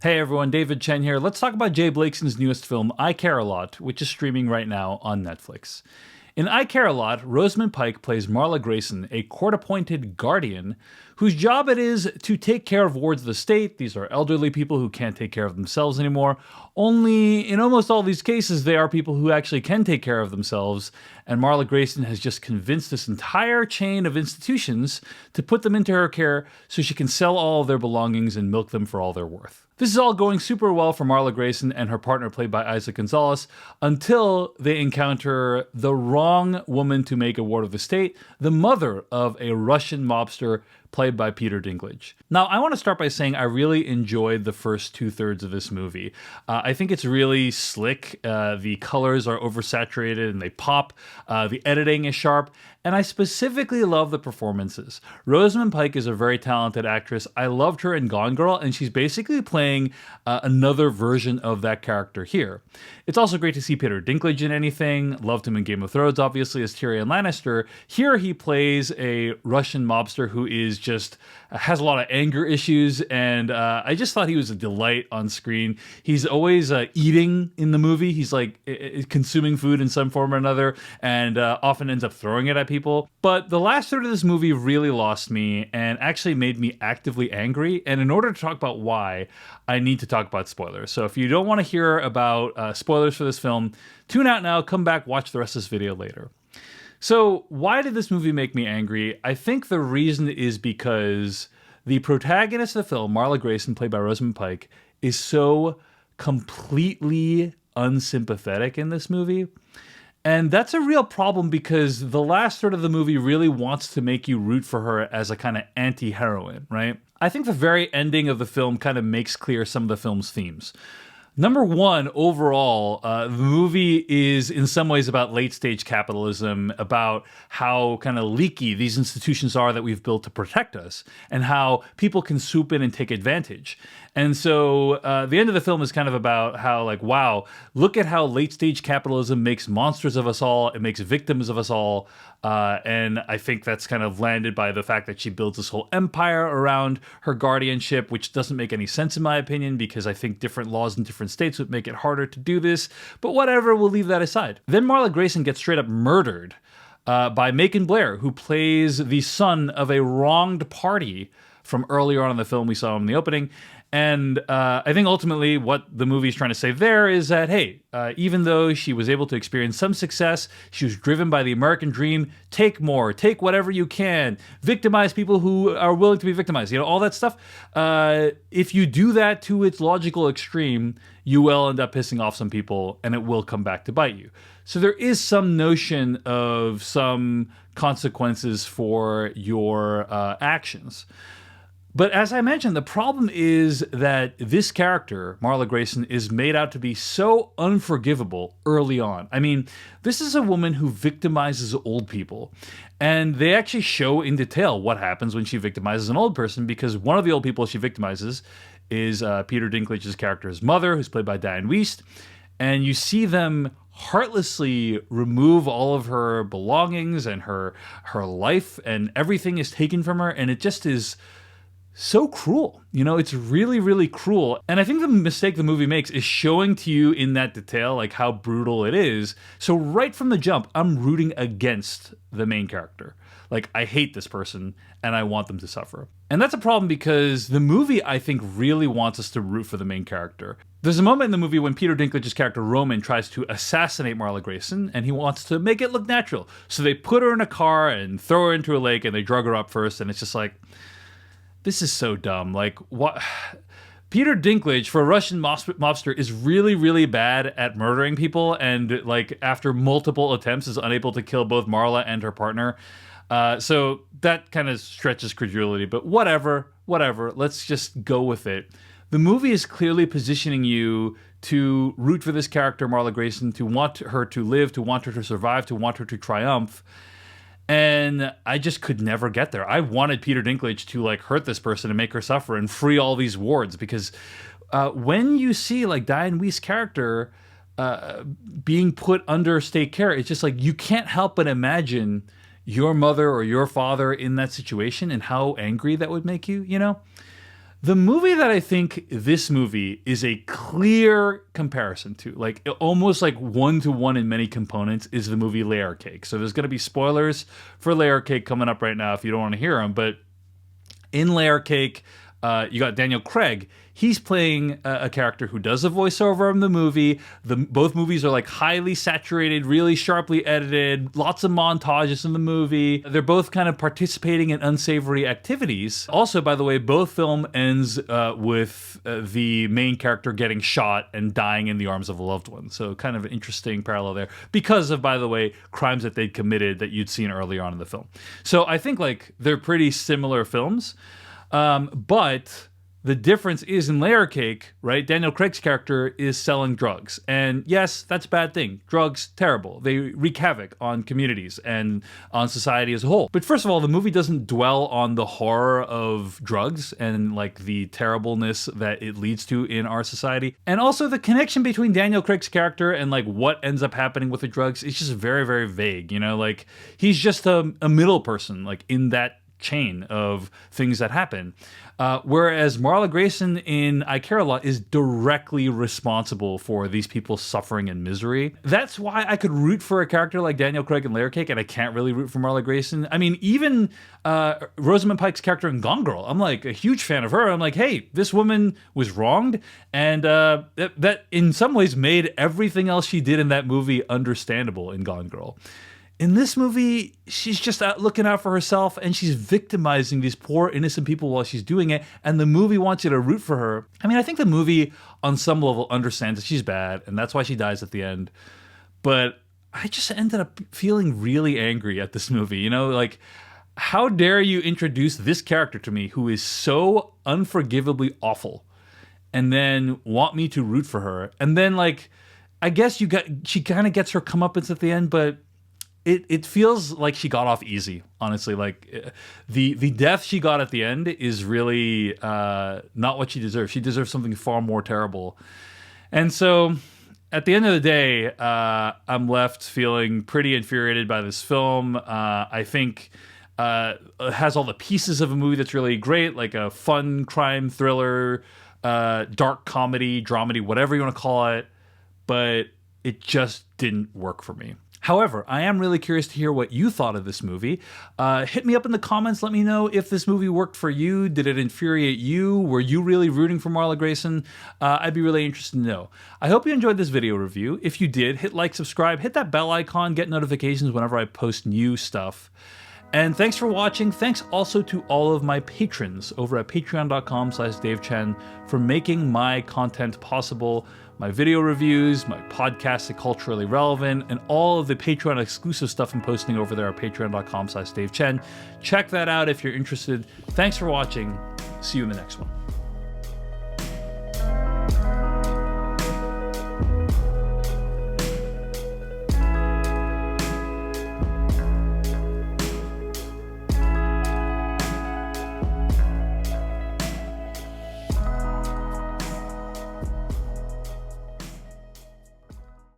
Hey everyone, David Chen here. Let's talk about Jay Blakeson's newest film, I Care a Lot, which is streaming right now on Netflix. In I Care a Lot, Rosamund Pike plays Marla Grayson, a court appointed guardian whose job it is to take care of wards of the state. These are elderly people who can't take care of themselves anymore. Only in almost all these cases, they are people who actually can take care of themselves. And Marla Grayson has just convinced this entire chain of institutions to put them into her care so she can sell all of their belongings and milk them for all they're worth. This is all going super well for Marla Grayson and her partner, played by Isaac Gonzalez, until they encounter the wrong woman to make a ward of the state, the mother of a Russian mobster played by Peter Dinklage. Now, I want to start by saying I really enjoyed the first two-thirds of this movie. I think it's really slick. The colors are oversaturated and they pop. The editing is sharp. And I specifically love the performances. Rosamund Pike is a very talented actress. I loved her in Gone Girl, and she's basically playing another version of that character here. It's also great to see Peter Dinklage in anything. Loved him in Game of Thrones, obviously, as Tyrion Lannister. Here he plays a Russian mobster who is just has a lot of anger issues, and I just thought he was a delight on screen. He's always eating in the movie. He's like consuming food in some form or another, and often ends up throwing it at people. But the last third of this movie really lost me and actually made me actively angry. And in order to talk about why, I need to talk about spoilers. So if you don't want to hear about spoilers for this film, tune out now, come back, watch the rest of this video later. So why did this movie make me angry? I think the reason is because the protagonist of the film, Marla Grayson, played by Rosamund Pike, is so completely unsympathetic in this movie. And that's a real problem because the last third of the movie really wants to make you root for her as a kind of anti-heroine, right? I think the very ending of the film kind of makes clear some of the film's themes. Number one, overall, the movie is in some ways about late-stage capitalism, about how kind of leaky these institutions are that we've built to protect us, and how people can swoop in and take advantage. And so the end of the film is kind of about how, like, wow, look at how late-stage capitalism makes monsters of us all, it makes victims of us all, and I think that's kind of landed by the fact that she builds this whole empire around her guardianship, which doesn't make any sense in my opinion, because I think different laws in different states would make it harder to do this, but whatever, we'll leave that aside. Then Marla Grayson gets straight up murdered by Macon Blair, who plays the son of a wronged party from earlier on in the film. We saw him in the opening. And I think ultimately what the movie's trying to say there is that, hey, even though she was able to experience some success, she was driven by the American dream. Take more, take whatever you can, victimize people who are willing to be victimized, all that stuff. If you do that to its logical extreme, you will end up pissing off some people and it will come back to bite you. So there is some notion of some consequences for your actions. But as I mentioned, the problem is that this character, Marla Grayson, is made out to be so unforgivable early on. I mean, this is a woman who victimizes old people. And they actually show in detail what happens when she victimizes an old person, because one of the old people she victimizes is Peter Dinklage's character's mother, who's played by Diane Wiest. And you see them heartlessly remove all of her belongings and her life, and everything is taken from her. And it just is so cruel. It's really, really cruel. And I think the mistake the movie makes is showing to you in that detail, like, how brutal it is. So right from the jump, I'm rooting against the main character. Like, I hate this person and I want them to suffer. And that's a problem because the movie, I think, really wants us to root for the main character. There's a moment in the movie when Peter Dinklage's character Roman tries to assassinate Marla Grayson, and he wants to make it look natural. So they put her in a car and throw her into a lake, and they drug her up first, and it's just like, this is so dumb. Like, what? Peter Dinklage, for a Russian mobster, is really, really bad at murdering people, and, like, after multiple attempts is unable to kill both Marla and her partner. So that kind of stretches credulity, but whatever. Let's just go with it. The movie is clearly positioning you to root for this character, Marla Grayson, to want her to live, to want her to survive, to want her to triumph. And I just could never get there. I wanted Peter Dinklage to, like, hurt this person and make her suffer and free all these wards, because when you see, like, Diane Wiest's character being put under state care, it's just like you can't help but imagine your mother or your father in that situation and how angry that would make you, The movie that I think this movie is a clear comparison to, like almost like 1-to-1 in many components, is the movie Layer Cake. So there's going to be spoilers for Layer Cake coming up right now if you don't want to hear them. But in Layer Cake, you got Daniel Craig. He's playing a character who does a voiceover in the movie. Both movies are like highly saturated, really sharply edited, lots of montages in the movie. They're both kind of participating in unsavory activities. Also, by the way, both film ends with the main character getting shot and dying in the arms of a loved one. So kind of an interesting parallel there because of, by the way, crimes that they'd committed that you'd seen earlier on in the film. So I think like they're pretty similar films. But the difference is in Layer Cake, right? Daniel Craig's character is selling drugs. And yes, that's a bad thing. Drugs, terrible. They wreak havoc on communities and on society as a whole. But first of all, the movie doesn't dwell on the horror of drugs and like the terribleness that it leads to in our society. And also the connection between Daniel Craig's character and like what ends up happening with the drugs is just very, very vague. You know, like he's just a middle person, like in that chain of things that happen. Whereas Marla Grayson in I Care a Lot is directly responsible for these people's suffering and misery. That's why I could root for a character like Daniel Craig in Layer Cake, and I can't really root for Marla Grayson. I mean, even Rosamund Pike's character in Gone Girl, I'm like a huge fan of her. I'm like, hey, this woman was wronged, and that in some ways made everything else she did in that movie understandable in Gone Girl. In this movie, she's just looking out for herself, and she's victimizing these poor, innocent people while she's doing it, and the movie wants you to root for her. I mean, I think the movie, on some level, understands that she's bad, and that's why she dies at the end. But I just ended up feeling really angry at this movie. You know, like, how dare you introduce this character to me who is so unforgivably awful, and then want me to root for her? And then, like, I guess she kind of gets her comeuppance at the end, but it feels like she got off easy, honestly. Like the death she got at the end is really not what she deserves. She deserves something far more terrible. And so at the end of the day, I'm left feeling pretty infuriated by this film. I think it has all the pieces of a movie that's really great, like a fun crime thriller, dark comedy, dramedy, whatever you want to call it. But it just didn't work for me. However, I am really curious to hear what you thought of this movie. Hit me up in the comments. Let me know if this movie worked for you. Did it infuriate you? Were you really rooting for Marla Grayson? I'd be really interested to know. I hope you enjoyed this video review. If you did, hit like, subscribe, hit that bell icon, get notifications whenever I post new stuff. And thanks for watching. Thanks also to all of my patrons over at patreon.com/DaveChen for making my content possible. My video reviews, my podcasts are culturally relevant, and all of the Patreon exclusive stuff I'm posting over there at patreon.com/DaveChen. Check that out if you're interested. Thanks for watching. See you in the next one.